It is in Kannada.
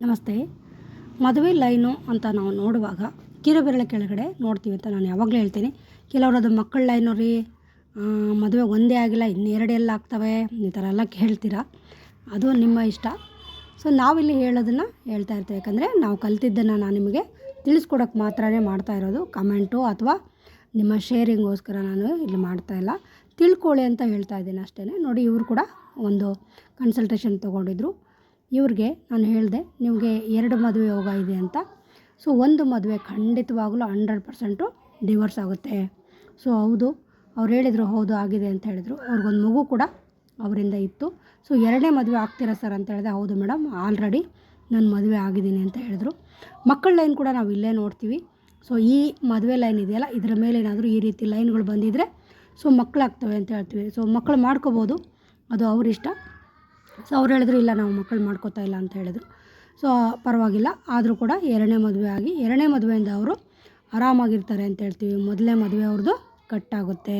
ನಮಸ್ತೆ. ಮದುವೆ ಲೈನು ಅಂತ ನಾವು ನೋಡುವಾಗ ಕಿರುಬೆರಳ ಕೆಳಗಡೆ ನೋಡ್ತೀವಿ ಅಂತ ನಾನು ಯಾವಾಗಲೂ ಹೇಳ್ತೀನಿ. ಕೆಲವರು ಅದು ಮಕ್ಕಳ ಲೈನು ರೀ, ಮದುವೆ ಒಂದೇ ಆಗಿಲ್ಲ ಇನ್ನು 2 ಎಲ್ಲ ಆಗ್ತವೆ, ಈ ಥರ ಎಲ್ಲ ಕೇಳ್ತೀರಾ. ಅದು ನಿಮ್ಮ ಇಷ್ಟ. ಸೊ ನಾವಿಲ್ಲಿ ಹೇಳೋದನ್ನು ಹೇಳ್ತಾ ಇರ್ತೀವಿ. ಯಾಕಂದರೆ ನಾವು ಕಲ್ತಿದ್ದನ್ನು ನಾನು ನಿಮಗೆ ತಿಳಿಸ್ಕೊಡೋಕ್ಕೆ ಮಾತ್ರನೇ ಮಾಡ್ತಾ ಇರೋದು. ಕಮೆಂಟು ಅಥವಾ ನಿಮ್ಮ ಶೇರಿಂಗೋಸ್ಕರ ನಾನು ಇಲ್ಲಿ ಮಾಡ್ತಾಯಿಲ್ಲ. ತಿಳ್ಕೊಳ್ಳಿ ಅಂತ ಹೇಳ್ತಾ ಇದ್ದೀನಿ ಅಷ್ಟೇ. ನೋಡಿ, ಇವರು ಕೂಡ ಒಂದು ಕನ್ಸಲ್ಟೇಷನ್ ತೊಗೊಂಡಿದ್ರು. ಇವ್ರಿಗೆ ನಾನು ಹೇಳಿದೆ, ನಿಮಗೆ 2 ಮದುವೆ ಯೋಗ ಇದೆ ಅಂತ. ಸೊ ಒಂದು ಮದುವೆ ಖಂಡಿತವಾಗಲೂ 100% ಡಿವೋರ್ಸ್ ಆಗುತ್ತೆ. ಸೊ ಹೌದು, ಅವ್ರು ಹೇಳಿದರು, ಹೌದು ಆಗಿದೆ ಅಂತ ಹೇಳಿದರು. ಅವ್ರಿಗೊಂದು ಮಗು ಕೂಡ ಅವರಿಂದ ಇತ್ತು. ಸೊ 2ನೇ ಮದುವೆ ಆಗ್ತೀರಾ ಸರ್ ಅಂತ ಹೇಳಿದೆ. ಹೌದು ಮೇಡಮ್, ಆಲ್ರೆಡಿ ನಾನು ಮದುವೆ ಆಗಿದ್ದೀನಿ ಅಂತ ಹೇಳಿದ್ರು. ಮಕ್ಕಳ ಲೈನ್ ಕೂಡ ನಾವು ಇಲ್ಲೇ ನೋಡ್ತೀವಿ. ಸೊ ಈ ಮದುವೆ ಲೈನ್ ಇದೆಯಲ್ಲ, ಇದರ ಮೇಲೆ ಏನಾದರೂ ಈ ರೀತಿ ಲೈನ್ಗಳು ಬಂದಿದ್ದರೆ ಸೊ ಮಕ್ಕಳಾಗ್ತವೆ ಅಂತ ಹೇಳ್ತೀವಿ. ಸೊ ಮಕ್ಕಳು ಮಾಡ್ಕೋಬೋದು, ಅದು ಅವರಿಷ್ಟ. ಸೊ ಅವ್ರು ಹೇಳಿದ್ರು, ಇಲ್ಲ ನಾವು ಮಕ್ಕಳು ಮಾಡ್ಕೋತಾ ಇಲ್ಲ ಅಂತ ಹೇಳಿದರು. ಸೊ ಪರವಾಗಿಲ್ಲ, ಆದರೂ ಕೂಡ 2ನೇ ಮದುವೆ ಆಗಿ 2ನೇ ಮದುವೆಯಿಂದ ಅವರು ಆರಾಮಾಗಿರ್ತಾರೆ ಅಂತ ಹೇಳ್ತೀವಿ. ಮೊದಲನೇ ಮದುವೆ ಅವ್ರದ್ದು ಕಟ್ಟಾಗುತ್ತೆ.